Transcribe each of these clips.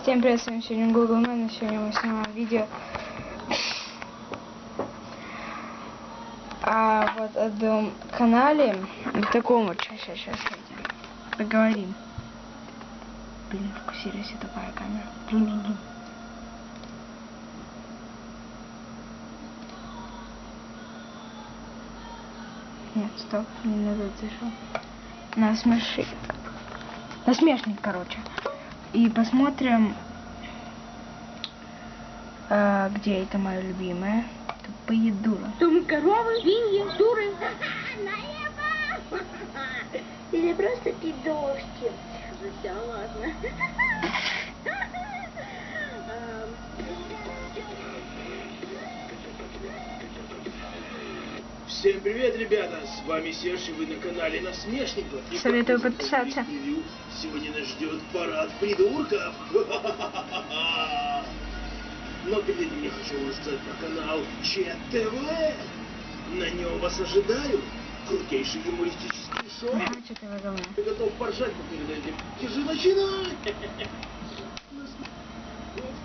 Всем привет, с вами сегодня Google Man, и сегодня мы снимаем видео о одном канале, таком вот, сейчас поговорим. Блин, фокусируйся, тупая камера. Нет, стоп, не надо зашел. Насмешник, короче. И посмотрим, где это моя любимая. Тупые дуры. Думаю, коровы, свиньи, дуры. Налево! Или просто пидовки. Все, ладно. Всем привет, ребята! С вами Серж, и вы на канале Насмешников. Советую подписаться. Сегодня нас ждет парад придурков. Но перед этим я хочу вас рассказать про канал ЧТВ. На нем вас ожидают крутейшие юмористические шоу. ЧТВ говно. Я готов поржать перед этим. Держи, начинай! Мне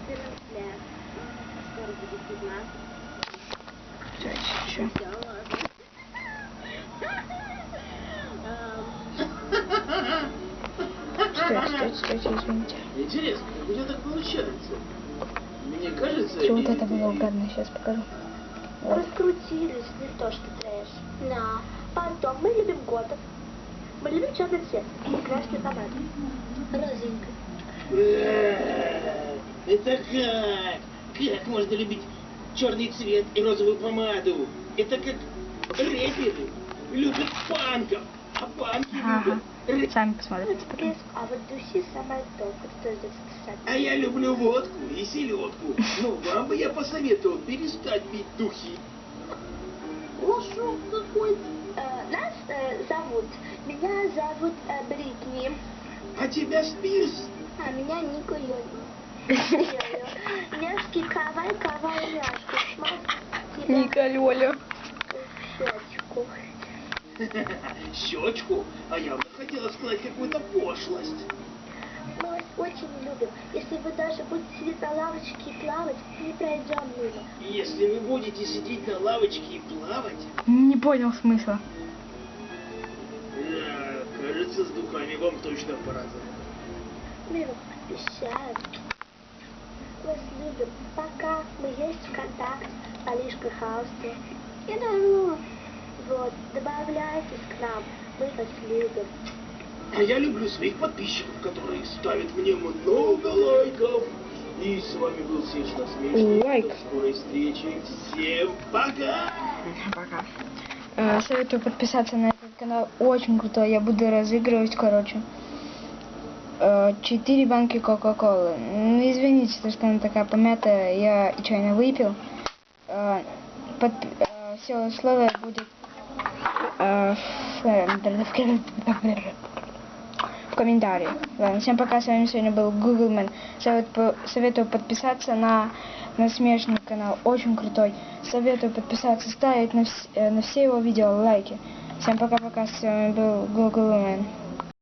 14 лет. Скоро будет 15. Все. Все, ладно. Стойте, извините. Интересно, как у тебя так получается? Мне кажется... Что вот это было угадно, сейчас покажу. Вот. Раскрутились, не то что трэш. Да. Потом мы любим готов. Мы любим черный цвет и красный томат. Розинка. Это как? Как можно любить черный цвет и розовую помаду? Это как рэперы любят панков, а панки любят рэп. Сами посмотрите. А вот Дуси самая топ. Что здесь писать? А я люблю водку и селедку. Ну, вам бы я посоветовал перестать пить духи. Лошок какой-то. Нас зовут. Меня зовут Бритни. А тебя Спирс? А меня Ника Невский кавай няшку. Ника Лёля. Щечку. Щечку? А я бы хотела сказать какую-то пошлость. Мы вас очень любим. Если вы даже будете сидеть на лавочке и плавать, не пройдем мимо. Если вы будете сидеть на лавочке и плавать, Не понял смысла. да, кажется, с духами вам точно пора. Мы вам обещаем. Вас любим. Пока. Мы есть ВКонтакте, Алишка Хаусте. И давно. Вот, добавляйтесь к нам. Мы вас любим. А я люблю своих подписчиков, которые ставят мне много лайков. И с вами был Серж Насмешник. Лайк. До скорой встречи. Всем пока! Пока. Советую подписаться на этот канал. Очень крутой. Я буду разыгрывать, короче, 4 банки Кока-Колы. Ну, извините, то, что она такая помятая. Я чайно выпил. Все условия будет в комментариях. Ладно, всем пока, с вами сегодня был Google Man. Советую подписаться на Насмешник канал, очень крутой. Советую подписаться, ставить на все его видео лайки. Всем пока-пока, с вами был Google Man.